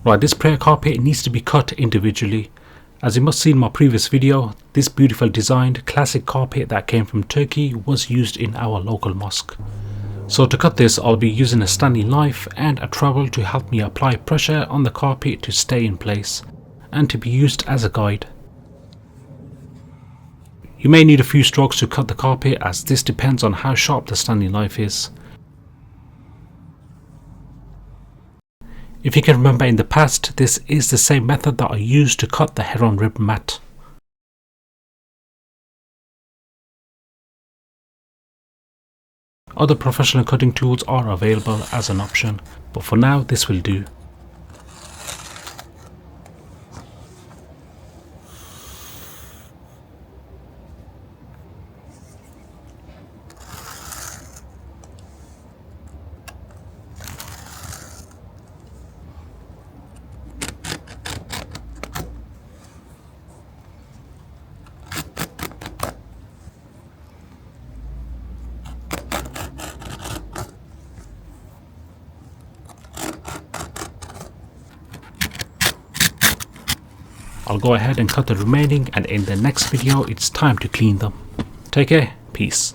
Right, this prayer carpet needs to be cut individually. As you must see in my previous video, this beautiful designed classic carpet that came from Turkey was used in our local mosque. So to cut this, I'll be using a standing knife and a trowel to help me apply pressure on the carpet to stay in place and to be used as a guide. You may need a few strokes to cut the carpet, as this depends on how sharp the standing knife is. If you can remember in the past, this is the same method that I used to cut the Heronrib mat. Other professional cutting tools are available as an option, but for now this will do. I'll go ahead and cut the remaining, and in the next video it's time to clean them. Take care, peace.